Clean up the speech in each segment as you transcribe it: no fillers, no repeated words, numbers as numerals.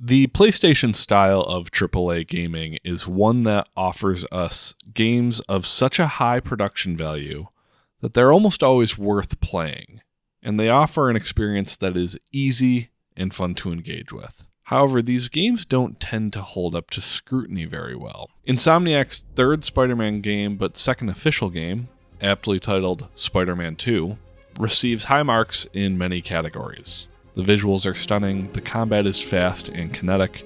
The PlayStation style of AAA gaming is one that offers us games of such a high production value that they're almost always worth playing, and they offer an experience that is easy and fun to engage with. However, these games don't tend to hold up to scrutiny very well. Insomniac's third Spider-Man game, but second official game, aptly titled Spider-Man 2, receives high marks in many categories. The visuals are stunning, the combat is fast and kinetic,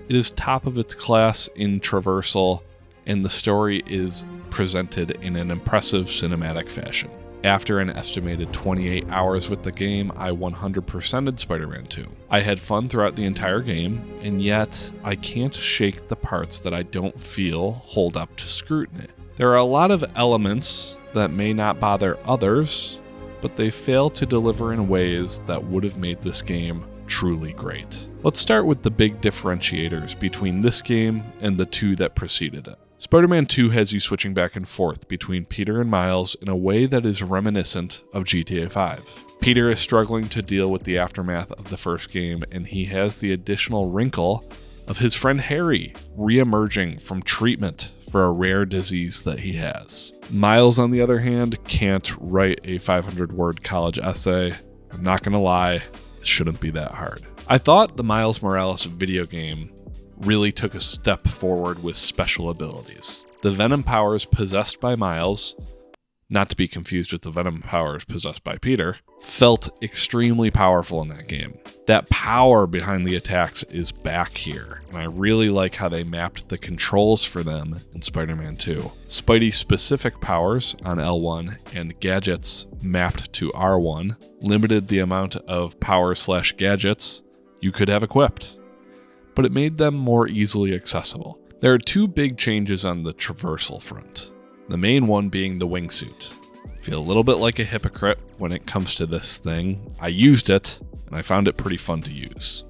it is top of its class in traversal, and the story is presented in an impressive cinematic fashion. After an estimated 28 hours with the game, I 100%ed Spider-Man 2. I had fun throughout the entire game, and yet I can't shake the parts that I don't feel hold up to scrutiny. There are a lot of elements that may not bother others, but they fail to deliver in ways that would have made this game truly great. Let's start with the big differentiators between this game and the two that preceded it. Spider-Man 2 has you switching back and forth between Peter and Miles in a way that is reminiscent of GTA 5. Peter is struggling to deal with the aftermath of the first game, and he has the additional wrinkle of his friend Harry re-emerging from treatment for a rare disease that he has. Miles, on the other hand, can't write a 500-word college essay. I'm not gonna lie, it shouldn't be that hard. I thought the Miles Morales video game really took a step forward with special abilities. The Venom powers possessed by Miles, not to be confused with the Venom powers possessed by Peter, felt extremely powerful in that game. That power behind the attacks is back here, and I really like how they mapped the controls for them in Spider-Man 2. Spidey's specific powers on L1 and gadgets mapped to R1 limited the amount of power/gadgets you could have equipped, but it made them more easily accessible. There are two big changes on the traversal front. The main one being the wingsuit. I feel a little bit like a hypocrite when it comes to this thing. I used it, and I found it pretty fun to use.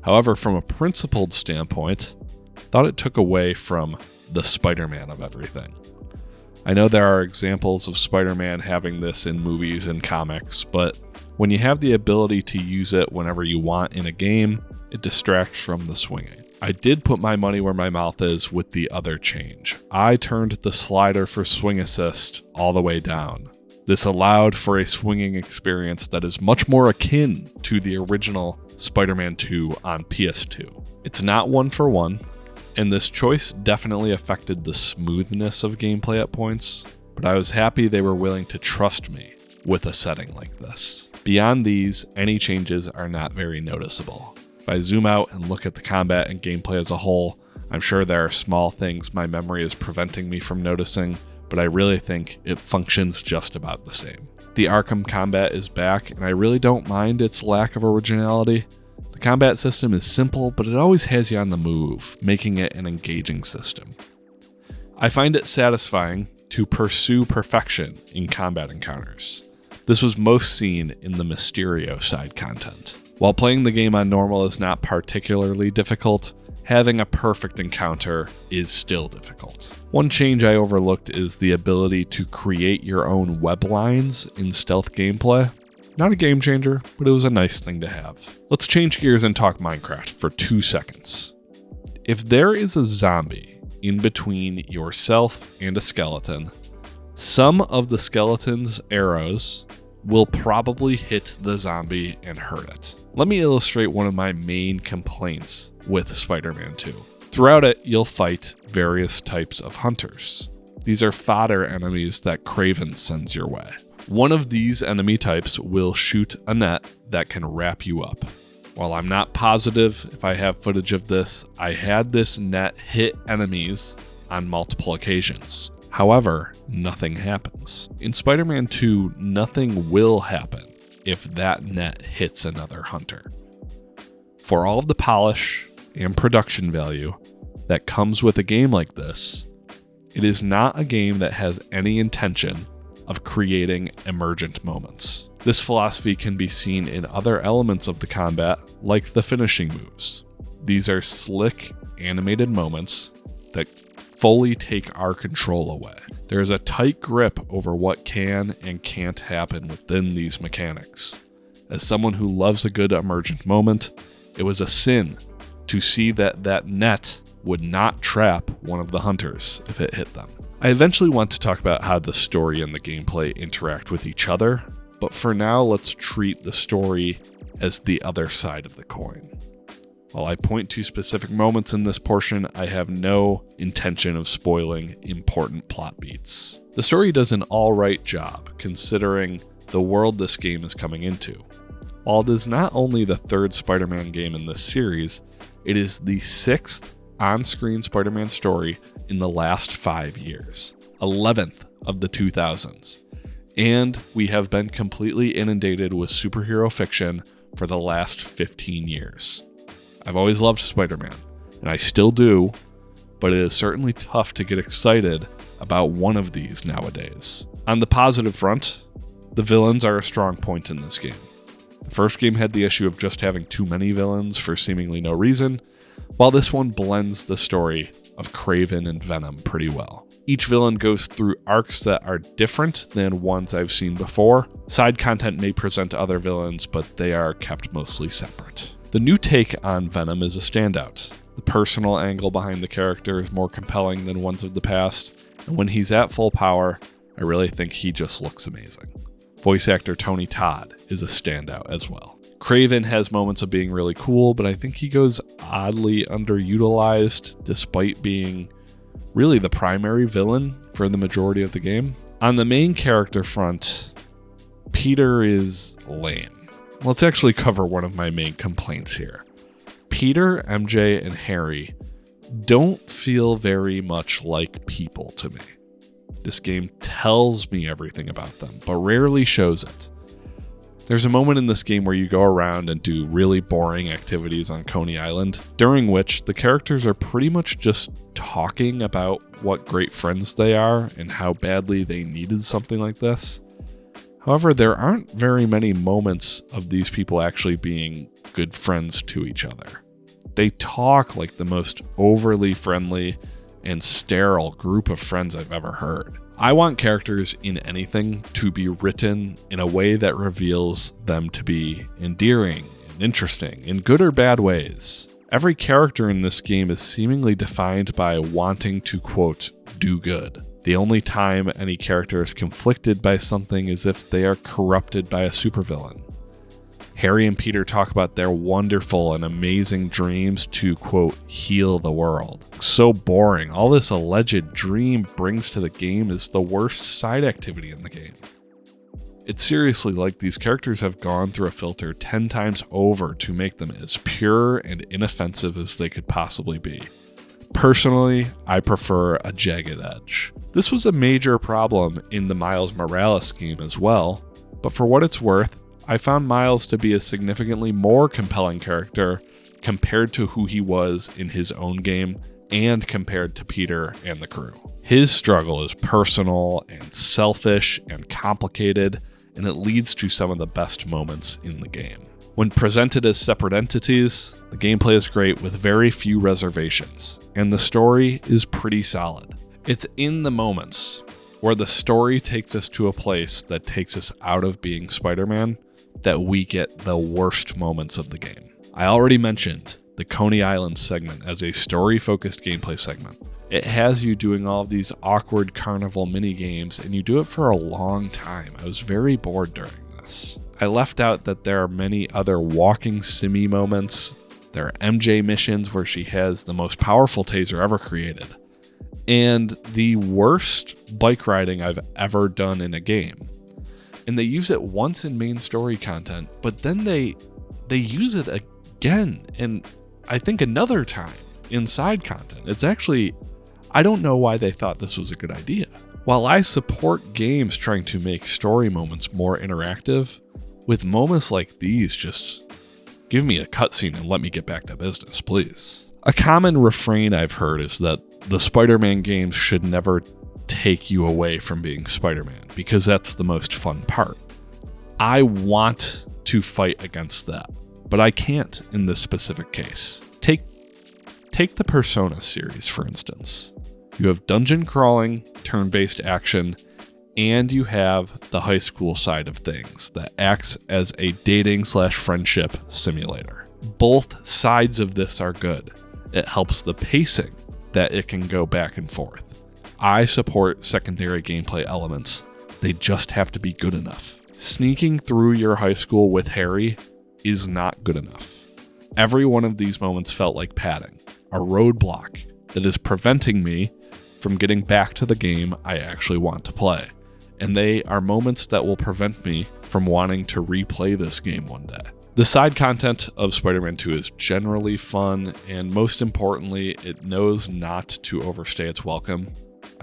However, from a principled standpoint, I thought it took away from the Spider-Man of everything. I know there are examples of Spider-Man having this in movies and comics, but when you have the ability to use it whenever you want in a game, it distracts from the swinging. I did put my money where my mouth is with the other change. I turned the slider for swing assist all the way down. This allowed for a swinging experience that is much more akin to the original Spider-Man 2 on PS2. It's not one for one, and this choice definitely affected the smoothness of gameplay at points, but I was happy they were willing to trust me with a setting like this. Beyond these, any changes are not very noticeable. If I zoom out and look at the combat and gameplay as a whole, I'm sure there are small things my memory is preventing me from noticing, but I really think it functions just about the same. The Arkham combat is back, and I really don't mind its lack of originality. The combat system is simple, but it always has you on the move, making it an engaging system. I find it satisfying to pursue perfection in combat encounters. This was most seen in the Mysterio side content. While playing the game on normal is not particularly difficult, having a perfect encounter is still difficult. One change I overlooked is the ability to create your own web lines in stealth gameplay. Not a game changer, but it was a nice thing to have. Let's change gears and talk Minecraft for 2 seconds. If there is a zombie in between yourself and a skeleton, some of the skeleton's arrows will probably hit the zombie and hurt it. Let me illustrate one of my main complaints with Spider-Man 2. Throughout it, you'll fight various types of hunters. These are fodder enemies that Kraven sends your way. One of these enemy types will shoot a net that can wrap you up. While I'm not positive if I have footage of this, I had this net hit enemies on multiple occasions. However, nothing happens. In Spider-Man 2, nothing will happen if that net hits another hunter. For all of the polish and production value that comes with a game like this, it is not a game that has any intention of creating emergent moments. This philosophy can be seen in other elements of the combat, like the finishing moves. These are slick, animated moments that fully take our control away. There is a tight grip over what can and can't happen within these mechanics. As someone who loves a good emergent moment, it was a sin to see that that net would not trap one of the hunters if it hit them. I eventually want to talk about how the story and the gameplay interact with each other, but for now let's treat the story as the other side of the coin. While I point to specific moments in this portion, I have no intention of spoiling important plot beats. The story does an alright job considering the world this game is coming into. While it is not only the third Spider-Man game in this series, it is the sixth on-screen Spider-Man story in the last 5 years, 11th of the 2000s, and we have been completely inundated with superhero fiction for the last 15 years. I've always loved Spider-Man, and I still do, but it is certainly tough to get excited about one of these nowadays. On the positive front, the villains are a strong point in this game. The first game had the issue of just having too many villains for seemingly no reason, while this one blends the story of Kraven and Venom pretty well. Each villain goes through arcs that are different than ones I've seen before. Side content may present other villains, but they are kept mostly separate. The new take on Venom is a standout. The personal angle behind the character is more compelling than ones of the past, and when he's at full power, I really think he just looks amazing. Voice actor Tony Todd is a standout as well. Kraven has moments of being really cool, but I think he goes oddly underutilized despite being really the primary villain for the majority of the game. On the main character front, Peter is lame. Let's actually cover one of my main complaints here. Peter, MJ, and Harry don't feel very much like people to me. This game tells me everything about them, but rarely shows it. There's a moment in this game where you go around and do really boring activities on Coney Island, during which the characters are pretty much just talking about what great friends they are and how badly they needed something like this. However, there aren't very many moments of these people actually being good friends to each other. They talk like the most overly friendly and sterile group of friends I've ever heard. I want characters in anything to be written in a way that reveals them to be endearing and interesting in good or bad ways. Every character in this game is seemingly defined by wanting to, quote, do good. The only time any character is conflicted by something is if they are corrupted by a supervillain. Harry and Peter talk about their wonderful and amazing dreams to, quote, heal the world. So boring. All this alleged dream brings to the game is the worst side activity in the game. It's seriously like these characters have gone through a filter 10 times over to make them as pure and inoffensive as they could possibly be. Personally, I prefer a jagged edge. This was a major problem in the Miles Morales game as well, but for what it's worth, I found Miles to be a significantly more compelling character compared to who he was in his own game and compared to Peter and the crew. His struggle is personal and selfish and complicated, and it leads to some of the best moments in the game. When presented as separate entities, the gameplay is great with very few reservations, and the story is pretty solid. It's in the moments where the story takes us to a place that takes us out of being Spider-Man that we get the worst moments of the game. I already mentioned the Coney Island segment as a story-focused gameplay segment. It has you doing all of these awkward carnival mini-games, and you do it for a long time. I was very bored during this. I left out that there are many other walking simmy moments. There are MJ missions where she has the most powerful taser ever created, and the worst bike riding I've ever done in a game. And they use it once in main story content, but then they use it again, and I think another time in side content. It's actually, I don't know why they thought this was a good idea. While I support games trying to make story moments more interactive, with moments like these, just give me a cutscene and let me get back to business, please. A common refrain I've heard is that the Spider-Man games should never take you away from being Spider-Man, because that's the most fun part. I want to fight against that, but I can't in this specific case. Take the Persona series, for instance. You have dungeon crawling, turn-based action, and you have the high school side of things that acts as a dating/friendship simulator. Both sides of this are good. It helps the pacing that it can go back and forth. I support secondary gameplay elements. They just have to be good enough. Sneaking through your high school with Harry is not good enough. Every one of these moments felt like padding, a roadblock that is preventing me from getting back to the game I actually want to play. And they are moments that will prevent me from wanting to replay this game one day. The side content of Spider-Man 2 is generally fun, and most importantly, it knows not to overstay its welcome.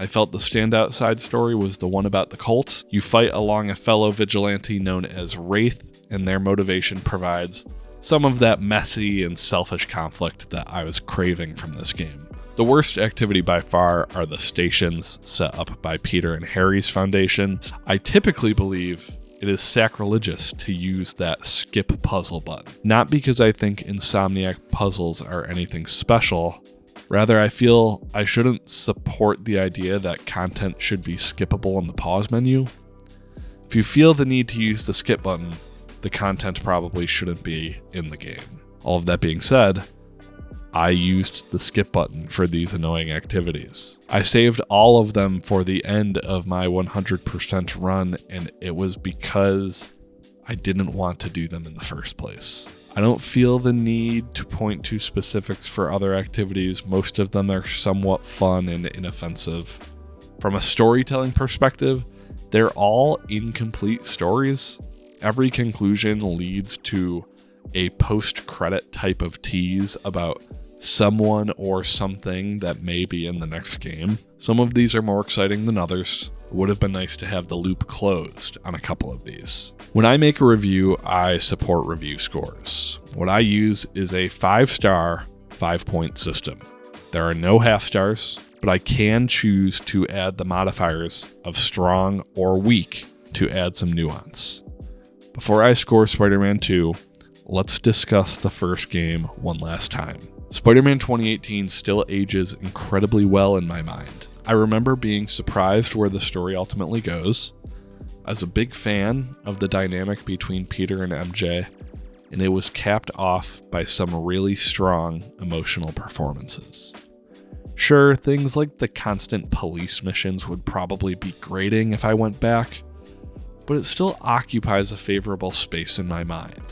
I felt the standout side story was the one about the cult. You fight along a fellow vigilante known as Wraith, and their motivation provides some of that messy and selfish conflict that I was craving from this game. The worst activity by far are the stations set up by Peter and Harry's foundation. I typically believe it is sacrilegious to use that skip puzzle button. Not because I think Insomniac puzzles are anything special. Rather, I feel I shouldn't support the idea that content should be skippable in the pause menu. If you feel the need to use the skip button, the content probably shouldn't be in the game. All of that being said, I used the skip button for these annoying activities. I saved all of them for the end of my 100% run, and it was because I didn't want to do them in the first place. I don't feel the need to point to specifics for other activities. Most of them are somewhat fun and inoffensive. From a storytelling perspective, they're all incomplete stories. Every conclusion leads to a post-credit type of tease about someone or something that may be in the next game. Some of these are more exciting than others. It would have been nice to have the loop closed on a couple of these. When I make a review, I support review scores. What I use is a 5-star, 5-point system. There are no half stars, but I can choose to add the modifiers of strong or weak to add some nuance. Before I score Spider-Man 2, let's discuss the first game one last time. Spider-Man 2018 still ages incredibly well in my mind. I remember being surprised where the story ultimately goes. I was a big fan of the dynamic between Peter and MJ, and it was capped off by some really strong emotional performances. Sure, things like the constant police missions would probably be grating if I went back, but it still occupies a favorable space in my mind.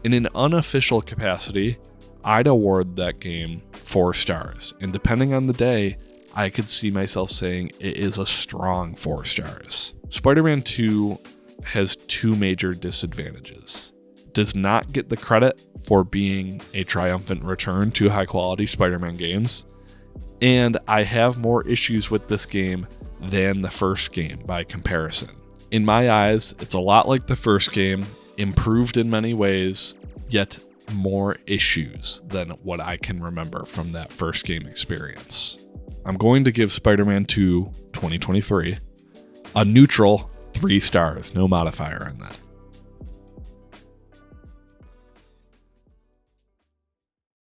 In an unofficial capacity, I'd award that game 4 stars, and depending on the day, I could see myself saying it is a strong 4 stars. Spider-Man 2 has 2 major disadvantages. It does not get the credit for being a triumphant return to high-quality Spider-Man games, and I have more issues with this game than the first game by comparison. In my eyes, it's a lot like the first game, improved in many ways, yet more issues than what I can remember from that first game experience. I'm going to give Spider-Man 2 2023 a neutral 3 stars, no modifier on that.